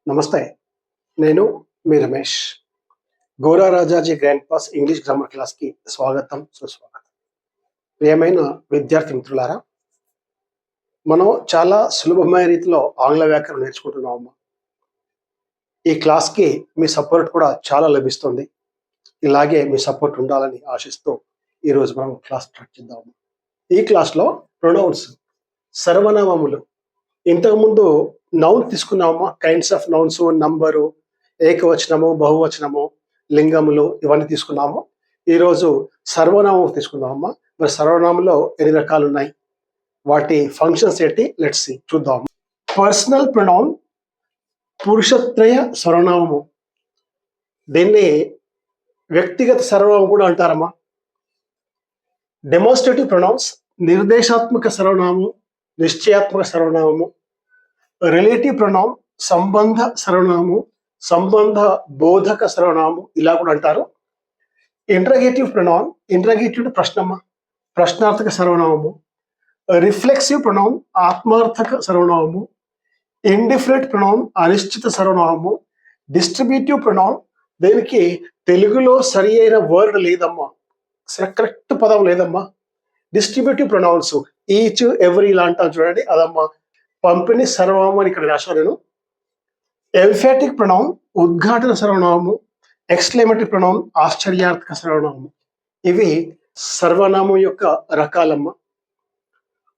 నమస్తే. నేను మీ Ramesh. Gora Rajaji grand pass English grammar క్లాస్‌కి స్వాగతం, సుస్వాగతం. ప్రియమైన విద్యార్థి మిత్రులారా, మనం చాలా సులభమైన రీతిలో ఆంగ్ల వ్యాకరణం నేర్చుకుంటున్నామమ్మా. ఈ క్లాస్‌కి మీ సపోర్ట్ కూడా చాలా లభిస్తుంది. ఇలాగే మీ సపోర్ట్ ఉండాలని ఆశిస్తూ ఈరోజు మనం క్లాస్ స్టార్ట్ చేద్దాము. ఈ క్లాస్‌లో ప్రొనౌన్స్, సర్వనామములు. ఇంతకుముందు నౌన్ తీసుకున్నామమ్మా. కైండ్స్ ఆఫ్ నౌన్స్, నంబరు, ఏకవచనము, బహువచనము, లింగములు ఇవన్నీ తీసుకున్నాము. ఈరోజు సర్వనామం తీసుకుందామమ్మా. మరి సర్వనామంలో ఎన్ని రకాలు ఉన్నాయి, వాటి ఫంక్షన్స్ ఏంటి, లెట్స్ సీ, చూద్దాం. పర్సనల్ ప్రొనౌన్ పురుషత్రయ సర్వనామము. దీన్ని వ్యక్తిగత సర్వనామం కూడా అంటారమ్మా. డెమోన్స్ట్రేటివ్ ప్రొనౌన్స్ నిర్దేశాత్మక సర్వనామము, నిశ్చయాత్మక సర్వనామము. రిలేటివ్ ప్రొనౌన్ సంబంధ సర్వనామము, సంబంధ బోధక సర్వనామము ఇలా కూడా అంటారు. ఇంట్రగేటివ్ ప్రొనౌన్, ఇంట్రగేటివ్ ప్రశ్నమ్మ, ప్రశ్నార్థక సర్వనామము. రిఫ్లెక్సివ్ ప్రొనౌన్ ఆత్మార్థక సర్వనామము. ఇండిఫరెంట్ ప్రొనౌన్ అనిశ్చిత సర్వనామము. డిస్ట్రిబ్యూటివ్ ప్రొనౌన్, దీనికి తెలుగులో సరి అయిన వర్డ్ లేదమ్మా, కరెక్ట్ పదం లేదమ్మా. డిస్ట్రిబ్యూటివ్ ప్రొనౌన్స్ ఈచ్, ఎవ్రీ ఇలా అంటాం చూడండి, అదమ్మా. పంపిణీ సర్వనామం అని ఇక్కడ రాశాను నేను. ఎంఫాటిక్ ప్రొనౌన్ ఉద్ఘాటన సర్వనామము. ఎక్స్క్లమేటరీ ప్రొనౌన్ ఆశ్చర్యార్థక సర్వనామము. ఇవి సర్వనామం యొక్క రకాలమ్మ.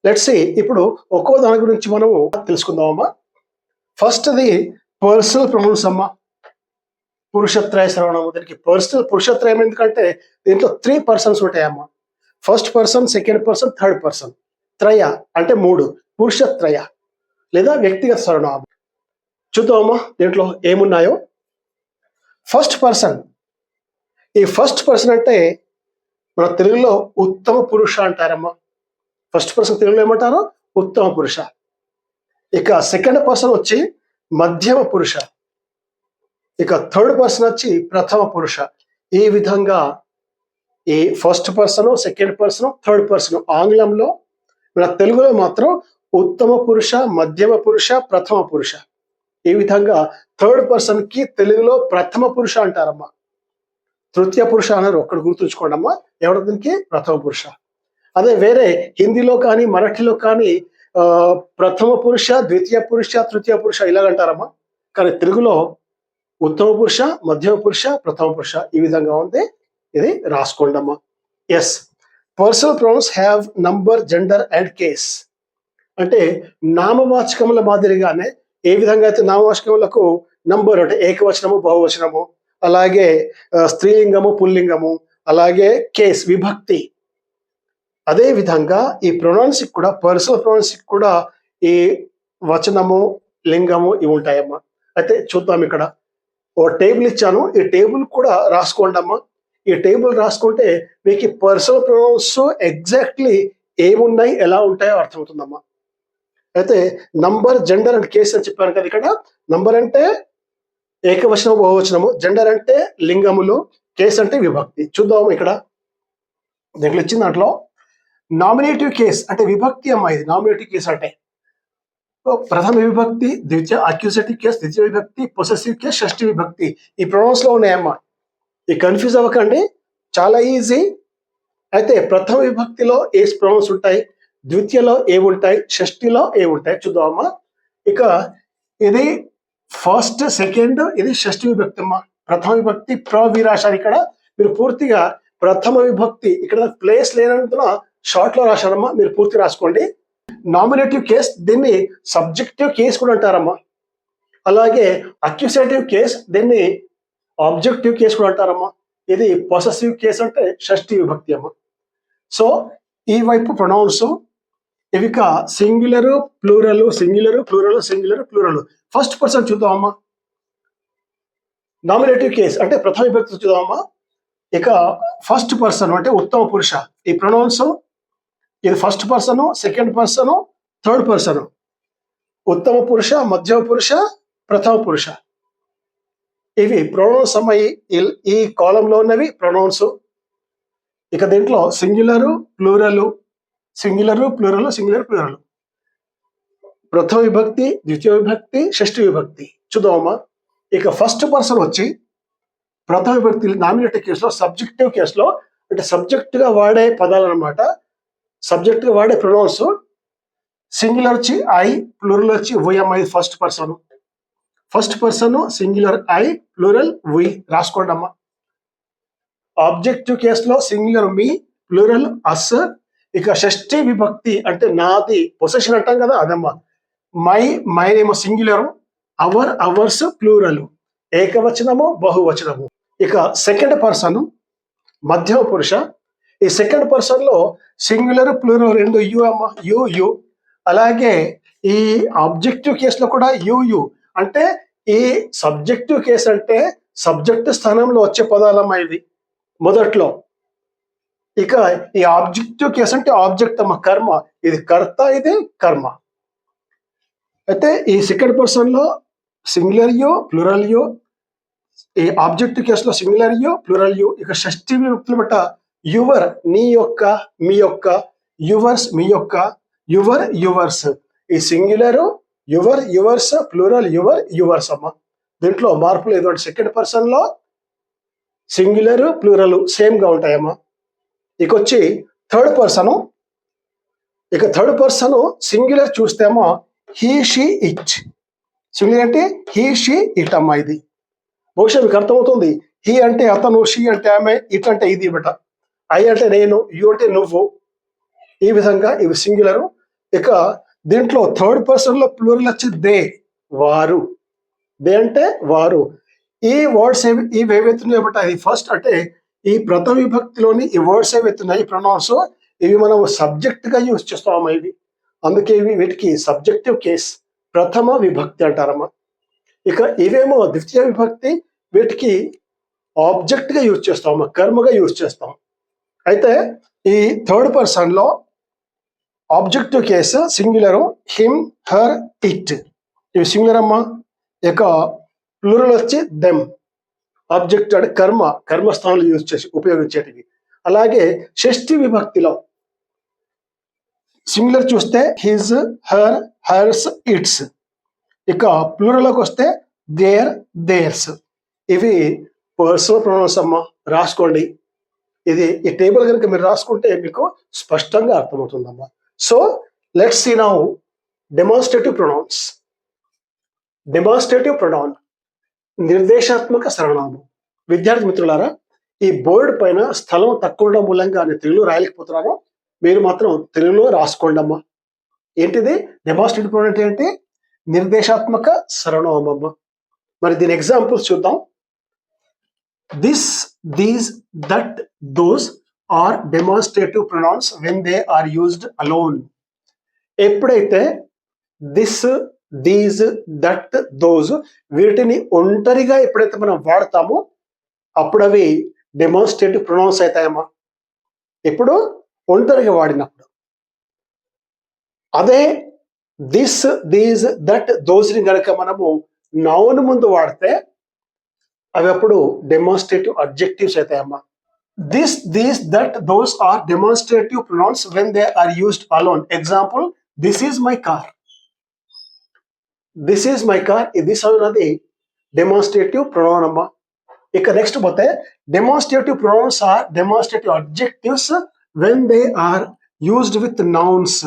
లెట్స్ సీ, ఇప్పుడు ఒక్కో దాని గురించి మనము తెలుసుకుందామమ్మా. ఫస్ట్ ది పర్సనల్ ప్రొనౌన్స్ అమ్మా. పురుషత్రయ సర్వనామం. దీనికి పర్సనల్ పురుషత్రయం ఎందుకంటే దీంట్లో 3 పర్సన్స్ ఉంటాయమ్మా. First person, second person, third person. త్రయ అంటే 3, పురుషత్రయ లేదా వ్యక్తిగత సర్వనామం. చూద్దామమ్మా దీంట్లో ఏమున్నాయో. First person. ఈ ఫస్ట్ పర్సన్ అంటే మన తెలుగులో ఉత్తమ పురుష అంటారమ్మా. ఫస్ట్ పర్సన్ తెలుగులో ఏమంటారు? ఉత్తమ పురుష. ఇక సెకండ్ పర్సన్ వచ్చి మధ్యమ పురుష. ఇక థర్డ్ పర్సన్ వచ్చి ప్రథమ పురుష. ఈ విధంగా ఈ first person, second person, third person ఆంగ్లంలో, మన తెలుగులో మాత్రం ఉత్తమ పురుష, మధ్యమ పురుష, ప్రథమ పురుష. ఈ విధంగా థర్డ్ పర్సన్ కి తెలుగులో ప్రథమ పురుష అంటారమ్మా. తృతీయ పురుష అన్నారు, ఒక్కడు గుర్తుంచుకోండి అమ్మా. ఎవరికి? ప్రథమ పురుష. అదే వేరే హిందీలో కానీ మరాఠీలో కానీ ప్రథమ పురుష, ద్వితీయ పురుష, తృతీయ పురుష ఇలాగంటారమ్మా. కానీ తెలుగులో ఉత్తమ పురుష, మధ్యమ పురుష, ప్రథమ పురుష ఈ విధంగా ఉంది. ఇది రాసుకోండి అమ్మా. Yes, personal pronouns have number, gender and case. అంటే నామవాచకముల మాదిరిగానే ఏ విధంగా అయితే నామవాచకములకు నంబర్ అంటే ఏకవచనము, బహువచనము, అలాగే స్త్రీలింగము, పుల్లింగము, అలాగే కేస్ విభక్తి, అదే విధంగా ఈ ప్రొనౌన్స్ కూడా, పర్సనల్ ప్రొనౌన్స్ కూడా ఈ వచనము, లింగము ఇవి ఉంటాయమ్మా. అయితే చూద్దాం. ఇక్కడ ఓ టేబుల్ ఇచ్చాను, ఈ టేబుల్ కూడా రాసుకోండి అమ్మా. ఈ టేబుల్ రాసుకుంటే మీకు పర్సనల్ ప్రొనౌన్స్ ఎగ్జాక్ట్లీ ఏమున్నాయి, ఎలా ఉంటాయో అర్థమవుతుందమ్మా. అయితే నంబర్, జెండర్ అండ్ కేస్ అని చెప్పాను కదా. ఇక్కడ నంబర్ అంటే ఏకవచనము, బహువచనము, జెండర్ అంటే లింగములు, కేస్ అంటే విభక్తి. చూద్దాము. ఇక్కడ దీంట్లో ఇచ్చిన దాంట్లో నామినేటివ్ కేస్ అంటే విభక్తి అమ్మా. ఇది నామినేటివ్ కేస్ అంటే ప్రథమ విభక్తి, ద్వితీయ అక్యూజేటివ్ కేస్, ద్వితీయ విభక్తి, పొసెసివ్ కేస్, షష్ఠి విభక్తి ఈ ప్రొనౌన్స్ లో ఉన్నాయమ్మా. ఈ కన్ఫ్యూజ్ అవ్వకండి, చాలా ఈజీ. అయితే ప్రథమ విభక్తిలో ఏ ప్రొనౌన్స్ ఉంటాయి, ద్వితీయలో ఏవి ఉంటాయి, షష్ఠిలో ఏవి ఉంటాయి చూద్దామమ్మా. ఇక ఇది ఫస్ట్, సెకండ్, ఇది షష్ఠి విభక్తి అమ్మా. ప్రథమ విభక్తి ప్రవి రాశారు. ఇక్కడ మీరు పూర్తిగా ప్రథమ విభక్తి ఇక్కడ ప్లేస్ లేనందున షార్ట్ లో రాశారమ్మా, మీరు పూర్తి రాసుకోండి. నామినేటివ్ కేస్, దీన్ని సబ్జెక్టివ్ కేస్ కూడా అంటారమ్మా. అలాగే అక్యూసేటివ్ కేస్, దీన్ని ఆబ్జెక్టివ్ కేస్ కూడా అంటారమ్మా. ఇది పొసెసివ్ కేస్ అంటే షష్ఠి విభక్తి అమ్మా. సో ఈ వైపు ప్రొనౌన్స్ ఇవిక singular, plural, singular, plural, singular, plural. First person చూద్దామమ్మా. నామినేటివ్ కేస్ అంటే ప్రథమ విభక్తి చూద్దామమ్మా. ఇక ఫస్ట్ పర్సన్ అంటే ఉత్తమ పురుష. ఈ ప్రొనౌన్స్ ఇది first person, second person, third person. ఉత్తమ పురుష, మధ్యమ పురుష, ప్రథమ పురుష. ఇవి ప్రొనౌన్స్ అమ్మ. ఈ కాలంలో ఉన్నవి ప్రొనౌన్స్. ఇక దీంట్లో singular, plural, singular, plural, singular, plural. ప్రథమ విభక్తి, ద్వితీయ విభక్తి, షష్ఠి విభక్తి చూద్దామమ్మా. ఇక ఫస్ట్ పర్సన్ వచ్చి ప్రథమ విభక్తి నామినేటివ్ కేసులో, సబ్జెక్టివ్ కేసులో అంటే సబ్జెక్ట్ గా వాడే పదాలు అనమాట. సబ్జెక్ట్ గా వాడే ప్రొనౌన్స్ సింగులర్ వచ్చి ఐ, ప్లూరల్ వచ్చి వి అమ్మ. ఇది first person. First person singular I, plural we రాసుకోండి అమ్మా. ఆబ్జెక్టివ్ కేసులో సింగులర్ మీ, ప్లూరల్ అస్. ఇక షష్ఠీ విభక్తి అంటే నాది, పొసెషన్ అంటాం కదా, అదమ్మా. మై ఏమో సింగులర్, అవర్ అవర్స్ ప్లూరల్, ఏకవచనము బహువచనము. ఇక సెకండ్ పర్సన్ మధ్యమ పురుష. ఈ సెకండ్ పర్సన్ లో సింగులర్ ప్లూరల్ రెండు యు అమ్మ, యు యు. అలాగే ఈ ఆబ్జెక్టివ్ కేసులో కూడా యు యు. అంటే ఈ సబ్జెక్టివ్ కేసు అంటే సబ్జెక్ట్ స్థానంలో వచ్చే పదాలమ్మా ఇవి మొదట్లో. ఇక ఈ ఆబ్జెక్టివ్ కేసు అంటే ఆబ్జెక్ట్ అమ్మ, కర్మ. ఇది కర్త, ఇది కర్మ. అయితే ఈ సెకండ్ పర్సన్ లో సింగులర్ యు, ప్లూరల్ యు. ఈ ఆబ్జెక్టివ్ కేసులో సింగులర్ యు, ప్లూరల్ యు. ఇక షష్ఠీ విభక్తులు బట్ట యువర్ నీ యొక్క, మీ యొక్క, యువర్స్ మీ యొక్క, యువర్ యువర్స్. ఈ singular your yours, plural your yours అమ్మ. దీంట్లో మార్పులు ఏదో సెకండ్ పర్సన్ లో సింగులర్ ప్లూరల్ సేమ్ గా ఉంటాయమ్మా. ఇక వచ్చి థర్డ్ పర్సన్. ఇక థర్డ్ పర్సన్ సింగులర్ చూస్తేమో హీ షీ ఇట్. సింగులర్ అంటే హీ షీ ఇట్ అమ్మా. ఇది బహుశా మీకు అర్థమవుతుంది. హీ అంటే అతను, షీ అంటే ఆమె, ఇట్ అంటే ఇది బట, ఐ అంటే నేను, యు అంటే నువ్వు. ఈ విధంగా ఇవి సింగులర్. ఇక దీంట్లో థర్డ్ పర్సన్ లో ప్లూరల్ వచ్చి దే, వారు. దే అంటే వారు. ఈ వర్డ్స్ ఇవి ఏవైతున్నాయి బట్ అది ఫస్ట్ అంటే ఈ ప్రథమ విభక్తిలోని ఈ వర్డ్స్ ఏవైతున్నాయి ప్రొనౌన్స్, ఇవి మనం సబ్జెక్ట్ గా యూజ్ చేస్తామమ్మా ఇవి. అందుకే ఇవి వీటికి సబ్జెక్టివ్ కేస్, ప్రథమ విభక్తి అంటారమ్మా. ఇక ఇవేమో ద్వితీయ విభక్తి, వీటికి ఆబ్జెక్ట్ గా యూజ్ చేస్తామమ్మా, కర్మగా యూజ్ చేస్తాం. అయితే ఈ థర్డ్ పర్సన్ లో objective case singular him, her, it. ఇవి సింగులర్ అమ్మా. ఇక ప్లూరల్ వచ్చి దెమ్. ఆబ్జెక్ట్ అంటే కర్మ, కర్మస్థానంలో యూజ్ చేసి ఉపయోగించేటివి. అలాగే షష్ఠీ విభక్తిలో సింగులర్ చూస్తే హిజ్, హర్, హర్స్, ఇట్స్. ఇక ప్లూరల్లోకి వస్తే దేర్, దేర్స్. ఇవి పర్సనల్ ప్రొనౌన్స్ అమ్మా, రాసుకోండి. ఇది ఈ టేబుల్ కనుక మీరు రాసుకుంటే మీకు స్పష్టంగా అర్థమవుతుందమ్మా. So let's see now demonstrative pronouns. Demonstrative pronoun నిర్దేశాత్మక సర్వనామం. విద్యార్థి మిత్రులారా, ఈ బోర్డు పైన స్థలం తక్కువ ఉండడం మూలంగా నేను తెలుగులో రాయలేకపోతున్నాను. మీరు మాత్రం తెలుగులో రాసుకోండి అమ్మా. ఏంటిది డెమాన్స్ట్రేటివ్ ప్రొనౌన్ అంటే నిర్దేశాత్మక సర్వనామం అమ్మ. మరి దీని ఎగ్జాంపుల్స్ చూద్దాం. This, these, that, those are demonstrative pronouns when they are used alone. ఎప్పుడైతే దిస్, దీస్, దట్, దోస్ వీటిని ఒంటరిగా ఎప్పుడైతే మనం వాడతామో అప్పుడు అవి డెమాన్స్ట్రేటివ్ ప్రొనౌన్స్ అవుతాయమ్మా. ఇప్పుడు ఒంటరిగా వాడినప్పుడు. అదే దిస్, దీస్, దట్, దోస్ ని కనుక మనము నౌన్ ముందు వాడితే అవి అప్పుడు డెమాన్స్ట్రేటివ్ అడ్జెక్టివ్స్ అవుతాయమ్మా. This, these, that, those are demonstrative pronouns when they are used alone. Example, this is my car. This is my car. This అన్నది డెమాన్స్ట్రేటివ్ ప్రొనౌన్ అమ్మా. ఇక నెక్స్ట్ పోతే demonstrative pronouns are demonstrative adjectives when they are used with nouns.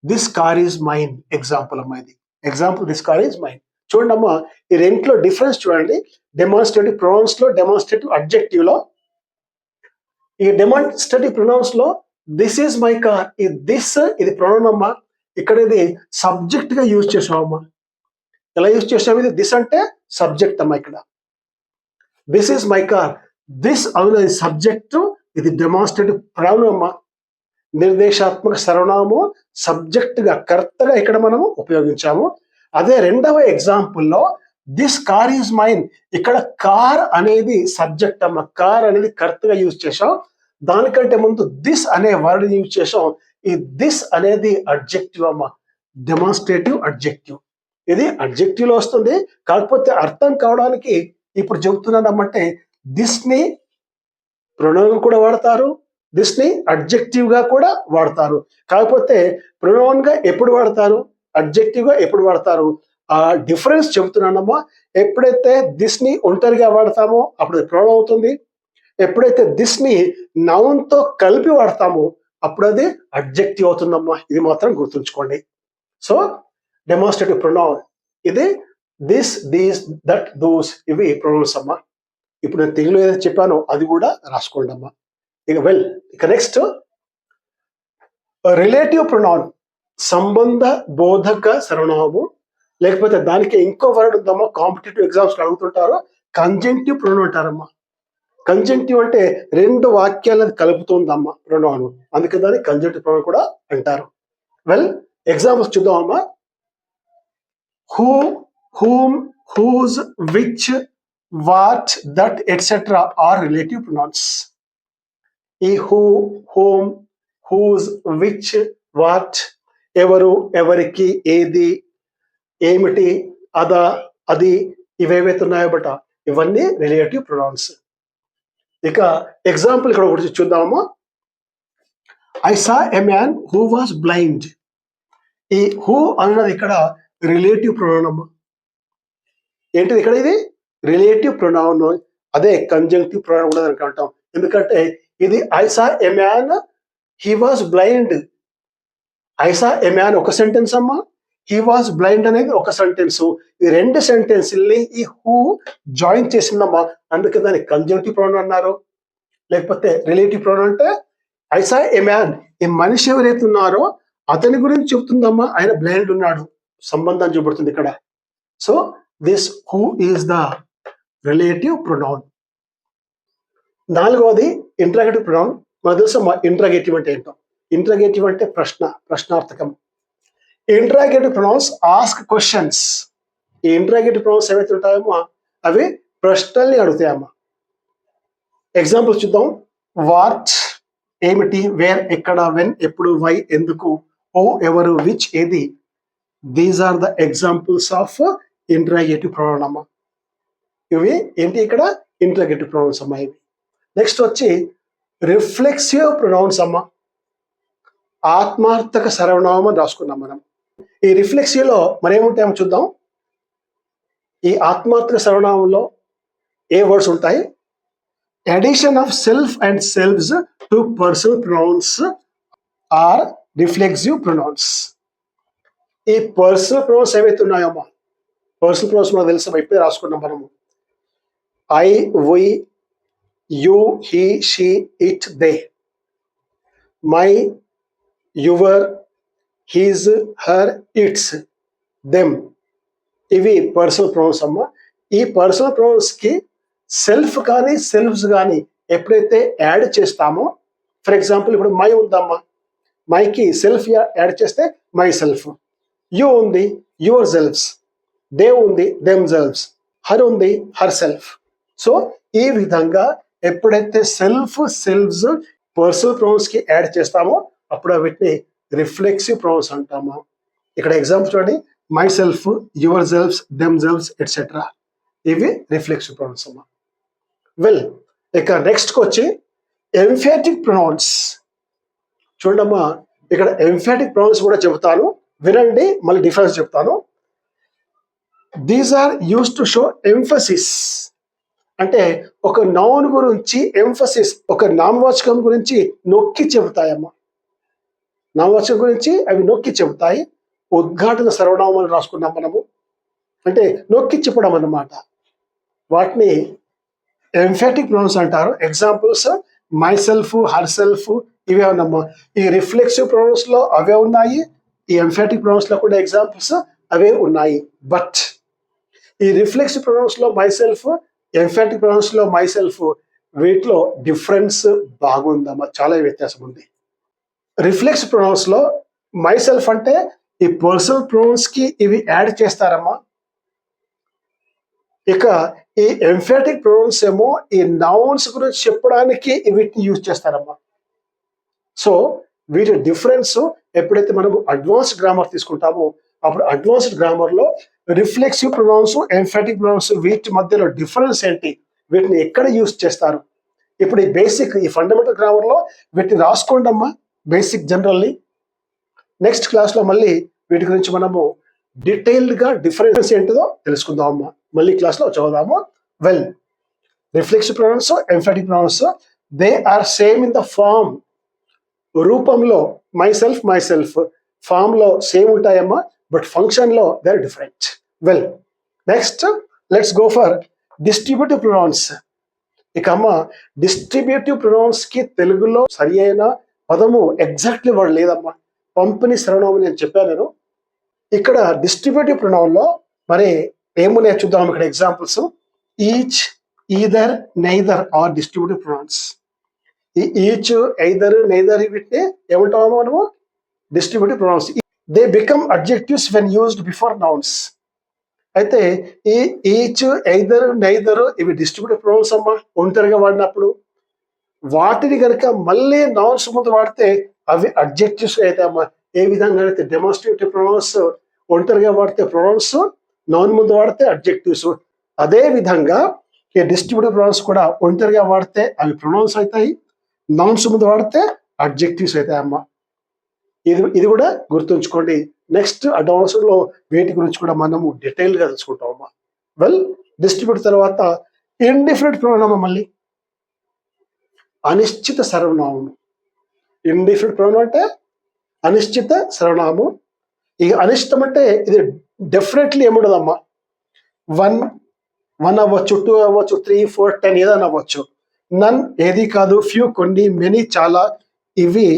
This car is mine. Example అమ్మా ఇది. Example, this car is mine. చూడండి అమ్మా, ఈ రెంట్లో డిఫరెన్స్ చూడండి. డెమాన్స్ట్రేటివ్ ప్రొనౌన్స్ లో, డెమాన్స్ట్రేటివ్ అడ్జెక్టివ్ లో. ఈ డెమాన్స్ట్రేటివ్ ప్రొనౌన్స్ లో దిస్ ఈజ్ మై కార్, ఈ దిస్ ఇది ప్రొనౌన్ అమ్మా. ఇక్కడ ఇది సబ్జెక్ట్ గా యూజ్ చేసామమ్మా. ఎలా యూజ్ చేసాము? ఇది దిస్ అంటే సబ్జెక్ట్ అమ్మా. ఇక్కడ this is my car, this అవును సబ్జెక్ట్, ఇది డెమాన్స్ట్రేటివ్ ప్రొనౌన్ అమ్మా. నిర్దేశాత్మక సర్వనామము సబ్జెక్ట్ గా, కర్తగా ఇక్కడ మనం ఉపయోగించాము. అదే రెండవ ఎగ్జాంపుల్లో దిస్ కార్ ఈజ్ మైన్, ఇక్కడ కార్ అనేది సబ్జెక్ట్ అమ్మ, కార్ అనేది కర్తగా యూజ్ చేసాం. దానికంటే ముందు దిస్ అనే వర్డ్ యూజ్ చేసాం. ఈ దిస్ అనేది అడ్జెక్టివ్ అమ్మ, డెమాన్స్ట్రేటివ్ అడ్జెక్టివ్. ఇది అడ్జెక్టివ్ లో వస్తుంది. కాకపోతే అర్థం కావడానికి ఇప్పుడు చెబుతున్నానమ్మంటే దిస్ ని ప్రొనౌన్ కూడా వాడతారు, దిస్ ని అడ్జెక్టివ్ గా కూడా వాడతారు. కాకపోతే ప్రొనౌన్ గా ఎప్పుడు వాడతారు, అడ్జెక్టివ్ గా ఎప్పుడు వాడతారు ఆ డిఫరెన్స్ చెబుతున్నానమ్మా. ఎప్పుడైతే దిస్ ని ఒంటరిగా వాడతామో అప్పుడు అది ప్రొనౌన్ అవుతుంది. ఎప్పుడైతే దిస్ ని నౌన్ తో కలిపి వాడతామో అప్పుడు అది అడ్జెక్టివ్ అవుతుందమ్మా. ఇది మాత్రం గుర్తుంచుకోండి. సో డెమాన్స్ట్రేటివ్ ప్రొనౌన్ ఇది దిస్, దీస్, దట్, దోస్ ఇవి ప్రొనౌన్స్ అమ్మా. ఇప్పుడు నేను తెలుగులో ఏదైతే చెప్పానో అది కూడా రాసుకోండి అమ్మా. ఇక నెక్స్ట్ రిలేటివ్ ప్రొనౌన్ సంబంధ బోధక సర్వనామము, లేకపోతే దానికి ఇంకో వర్డ్ ఉందమ్మా, కాంపిటేటివ్ ఎగ్జామ్స్ అడుగుతుంటారు, కంజంక్టివ్ ప్రొనౌన్ అంటారమ్మా. కంజంక్టివ్ అంటే రెండు వాక్యాలను కలుపుతుందమ్మా ప్రొనౌన్, అందుకే దాన్ని కంజంక్టివ్ ప్రొనౌన్ కూడా అంటారు. ఎగ్జాంపుల్స్ చూద్దామమ్మా. Who, whom, whose, which, what, that etcetera are relative pronouns. ఈ who, whom, whose, which, what, ఎవరు, ఎవరికి, ఏది, ఏమిటి, అదా, అది, ఇవేవైతే ఉన్నాయో బట ఇవన్నీ రిలేటివ్ ప్రొనౌన్స్. ఇక ఎగ్జాంపుల్ ఇక్కడ ఒకటి చూద్దామమ్మా. I saw a man who was blind. ఈ హూ అన్నది ఇక్కడ రిలేటివ్ ప్రొనౌన్ అమ్మా. ఏంటిది ఇక్కడ? ఇది రిలేటివ్ ప్రొనౌన్. అదే కంజంక్టివ్ ప్రొనౌన్ కూడా దానికి అంటాం. ఎందుకంటే ఇది I saw a man he was blind. I saw a man ఒక సెంటెన్స్ అమ్మా, హీ వాజ్ బ్లైండ్ అనేది ఒక సెంటెన్స్. ఈ రెండు సెంటెన్స్ని ఈ హూ జాయిన్ చేసిందమ్మా, అందుకే దాన్ని కంజంక్టివ్ ప్రొనౌన్ అన్నారు. లేకపోతే రిలేటివ్ ప్రొనౌన్ అంటే ఐ సా ఎ మ్యాన్, ఈ మనిషి ఎవరైతే ఉన్నారో అతని గురించి చెప్తుందమ్మా, ఆయన బ్లైండ్ ఉన్నాడు, సంబంధం చూపడుతుంది ఇక్కడ. So this who is the relative pronoun. నాలుగవది ఇంట్రాగేటివ్ ప్రొనౌన్. మనకు తెలుసమ్మా ఇంట్రాగేటివ్ అంటే ఏంటో. ఇంట్రాగేటివ్ అంటే ప్రశ్నార్థకం. Interrogative pronouns ask questions. ఈ ఇంట్రాగేటివ్ ప్రొనౌన్స్ ఏవైతే ఉంటాయేమో అవి ప్రశ్నల్ని అడుగుతాయమ్మా. ఎగ్జాంపుల్స్ చూద్దాం. వాట్ ఏమిటి, వేర్ ఎక్కడ, వెన్ ఎప్పుడు, వై ఎందుకు, ఓ ఎవరు, విచ్ ఏది. These are the examples of interrogative pronoun అమ్మా. ఇవి ఏంటి ఇక్కడ? ఇంట్రాగేటివ్ ప్రొనౌన్స్ అమ్మా ఇవి. నెక్స్ట్ వచ్చి రిఫ్లెక్సివ్ ప్రొనౌన్స్ అమ్మా. ఆత్మార్థక సర్వనామం అని రాసుకున్నాం మనం. ఈ రిఫ్లెక్సివ్ లో మరేముంటాయో చూద్దాం. ఈ ఆత్మార్థక సర్వనామంలో ఏ వర్డ్స్ ఉంటాయి? Addition of self and selves to personal pronouns are reflexive pronouns. ఈ పర్సనల్ ప్రొనౌన్స్ ఏవైతే ఉన్నాయమ్మా, పర్సనల్ ప్రొనౌన్స్ మనకు తెలుసు, ఇప్పుడే రాసుకున్నాం మనము. I, we, you, he, she, it, they. My, your, his, her, its, them. ఇవి పర్సనల్ ప్రొనౌన్స్ అమ్మా. ఈ పర్సనల్ ప్రొనౌన్స్ కి సెల్ఫ్ కానీ సెల్ఫ్స్ కానీ ఎప్పుడైతే యాడ్ చేస్తామో, ఫర్ ఎగ్జాంపుల్ ఇప్పుడు మై ఉందమ్మా, మైకి సెల్ఫ్ యాడ్ చేస్తే మై సెల్ఫ్. యు ఉంది, యువర్ సెల్ఫ్స్. దే ఉంది, దెమ్ సెల్ఫ్స్. హర్ ఉంది, హర్ సెల్ఫ్. సో ఈ విధంగా ఎప్పుడైతే సెల్ఫ్, సెల్ఫ్స్ పర్సనల్ ప్రొనౌన్స్ కి యాడ్ చేస్తామో అప్పుడు వీటిని రిఫ్లెక్సివ్ ప్రొనౌన్స్ అంటాము. ఇక్కడ ఎగ్జాంపుల్ చూడండి. My self, your selfs, them selfs etcetera. ఇవి రిఫ్లెక్సివ్ ప్రొనౌన్స్ అమ్మా. ఇక నెక్స్ట్కి వచ్చి ఎంఫాటిక్ ప్రొనౌన్స్. చూడమ్మా, ఇక్కడ ఎంఫాటిక్ ప్రొనౌన్స్ కూడా చెబుతాను, వినండి, మళ్ళీ డిఫరెన్స్ చెప్తాను. These are used to show emphasis. అంటే ఒక నౌన్ గురించి ఎంఫసిస్, ఒక నామవాచకం గురించి నొక్కి చెబుతాయమ్మా. నామవాచకం గురించి అవి నొక్కి చెబుతాయి. ఉద్ఘాటన సర్వనామం అని రాసుకున్నాం మనము, అంటే నొక్కి చెప్పడం అన్నమాట. వాటిని ఎంఫాటిక్ ప్రొనౌన్స్ అంటారు. Examples my self, her self, ఇవే ఉన్నామ్మా. ఈ రిఫ్లెక్సివ్ ప్రొనౌన్స్ లో అవే ఉన్నాయి, ఈ ఎంఫాటిక్ ప్రొనౌన్స్ లో కూడా ఎగ్జాంపుల్స్ అవే ఉన్నాయి. బట్ ఈ రిఫ్లెక్సివ్ ప్రొనౌన్స్ లో మై సెల్ఫ్, ఎంఫాటిక్ ప్రొనౌన్స్ లో మై సెల్ఫ్, వీటిలో డిఫరెన్స్ బాగుందమ్మా, చాలా వ్యత్యాసం ఉంది. రిఫ్లెక్స్ ప్రొనౌన్స్ లో మై సెల్ఫ్ అంటే ఈ పర్సనల్ ప్రొనౌన్స్ కి ఇవి యాడ్ చేస్తారమ్మా. ఇక ఈ ఎంఫాటిక్ ప్రొనౌన్స్ ఏమో ఈ నౌన్స్ గురించి చెప్పడానికి వీటిని యూజ్ చేస్తారమ్మా. సో వీటి డిఫరెన్స్ ఎప్పుడైతే మనం అడ్వాన్స్డ్ గ్రామర్ తీసుకుంటామో అప్పుడు అడ్వాన్స్డ్ గ్రామర్ లో రిఫ్లెక్సివ్ ప్రొనౌన్స్, ఎంఫాటిక్ ప్రొనౌన్స్ వీటి మధ్యలో డిఫరెన్స్ ఏంటి, వీటిని ఎక్కడ యూజ్ చేస్తారు, ఇప్పుడు ఈ బేసిక్, ఈ ఫండమెంటల్ గ్రామర్ లో వీటిని రాసుకోండి అమ్మా, బేసిక్ జనరల్లీ. నెక్స్ట్ క్లాస్ లో మళ్ళీ వీటి గురించి మనము డీటెయిల్డ్ గా డిఫరెన్స్ ఏంటిదో తెలుసుకుందాం అమ్మా. మళ్ళీ క్లాస్ లో చదువుదాము. Well, reflexive pronouns, emphatic pronouns, they are same in the form. రూపంలో మై సెల్ఫ్ ఫామ్ లో సేమ్ ఉంటాయమ్మా, బట్ ఫంక్షన్ లో they are different. Well, next let's go for distributive pronouns. ఇక అమ్మ, డిస్ట్రిబ్యూటివ్ ప్రొనౌన్స్ కి తెలుగులో సరి అయిన పదము ఎగ్జాక్ట్లీ వర్డ్ లేదమ్మా. పంపిణీ సర్వనామం నేను చెప్పాను నేను. ఇక్కడ డిస్ట్రిబ్యూటివ్ ప్రొనౌన్ లో మరి ఏమున్నాయో చూద్దాం. ఇక్కడ examples: each, either, neither are distributive pronouns. ఈ ఈచ్, ఐదర్, నైదర్ వీటిని ఏమంటామో మనము distributive pronouns. They become adjectives when used before nouns. అయితే ఈ ఈచ్, ఐదర్, నైదర్ ఇవి డిస్ట్రిబ్యూటివ్ ప్రొనౌన్స్ అమ్మా, ఒంటరిగా వాడినప్పుడు. వాటిని కనుక మళ్ళీ నౌన్స్ ముందు వాడితే అవి అడ్జెక్టివ్స్ అయితే అమ్మా. ఏ విధంగా అయితే డెమాన్స్ట్రేటివ్ ప్రొనౌన్స్ ఒంటరిగా వాడితే ప్రొనౌన్స్, నౌన్ ముందు వాడితే అడ్జెక్టివ్స్, అదే విధంగా ఈ డిస్ట్రిబ్యూటివ్ ప్రొనౌన్స్ కూడా ఒంటరిగా వాడితే అవి ప్రొనౌన్స్ అవుతాయి, నౌన్స్ ముందు వాడితే అడ్జెక్టివ్స్ అవుతాయి అమ్మా. ఇది కూడా గుర్తుంచుకోండి. నెక్స్ట్ అడ్వాన్స్ లో వీటి గురించి కూడా మనము డీటెయిల్ గా తెలుసుకుంటాం అమ్మా. వెల్, డిస్ట్రిబ్యూట్ తర్వాత ఇండిఫరెంట్ ప్రోనౌన్. మళ్ళీ అనిశ్చిత సర్వనామం. ఇండిఫరెంట్ ప్రోనౌన్ అంటే అనిశ్చిత సర్వనామం. ఇక అనిశ్చితం అంటే ఇది డెఫినెట్లీ ఏముండదమ్మా. వన్ అవ్వచ్చు, 2 అవ్వచ్చు, 3, 4, 10 ఏదైనా అవ్వచ్చు. నన్ ఏది కాదు, ఫ్యూ కొన్ని, మెనీ చాలా, ఇవి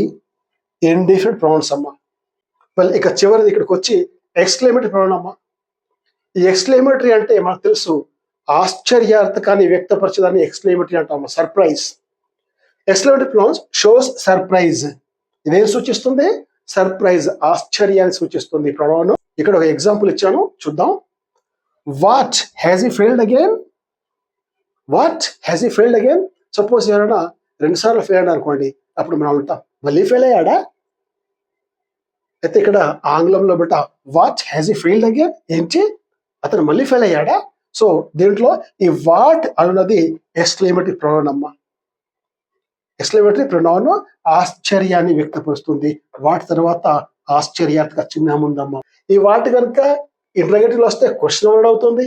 ఇండిఫరెంట్ ప్రొనౌన్స్ అమ్మా. వెల్, ఇక చివరిది ఇక్కడికి వచ్చి ఎక్స్క్లమేటరీ ప్రొనౌన్ అమ్మా. ఈ ఎక్స్క్లమేటరీ అంటే మనకు తెలుసు, ఆశ్చర్యార్థకాన్ని వ్యక్తపరచదాన్ని ఎక్స్క్లమేటరీ అంటాము. Surprise. Exclamatory pronouns shows surprise. ఇదేం సూచిస్తుంది? సర్ప్రైజ్, ఆశ్చర్యాన్ని సూచిస్తుంది ప్రొనౌన్. ఇక్కడ ఒక ఎగ్జాంపుల్ ఇచ్చాను, చూద్దాం. What has he failed again? What has he failed again? Suppose ఎవరైనా 2 సార్లు ఫెయిల్ అయ్యాడు అనుకోండి, అప్పుడు మనం అంటాం మళ్ళీ ఫెయిల్ అయ్యాడా. అయితే ఇక్కడ ఆంగ్లంలో బిట్ట what has he failed again, ఏంటి అతను మళ్ళీ ఫెయిల్ అయ్యాడా? సో దీంట్లో ఈ వాట్ అన్నది ఎక్స్క్లమేటరీ ప్రొనౌన్ అమ్మా. ఎక్స్క్లమేటరీ ప్రొనౌన్ ఆశ్చర్యాన్ని వ్యక్తపరుస్తుంది. వాటి తర్వాత ఆశ్చర్యాత్మక చిహ్నం ఉందమ్మా. ఈ వాటి కనుక ఇంటరాగేటివ్ వస్తే క్వశ్చన్ వర్డ్ అవుతుంది.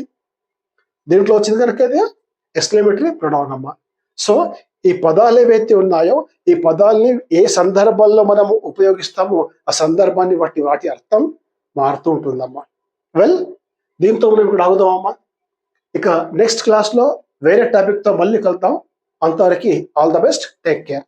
దీంట్లో వచ్చింది కనుక అది ఎక్స్క్లమేటరీ ప్రొనౌన్ అమ్మా. సో ఈ పదాలు ఏవైతే ఉన్నాయో, ఈ పదాలని ఏ సందర్భాల్లో మనము ఉపయోగిస్తామో ఆ సందర్భాన్ని బట్టి వాటి అర్థం మారుతూ ఉంటుందమ్మా. వెల్, దీంతో మనం ఇక్కడ ఆగుదామమ్మా. ఇక నెక్స్ట్ క్లాస్లో వేరే టాపిక్తో మళ్ళీ కలుద్దాం. అంతవరకు all the best, take care.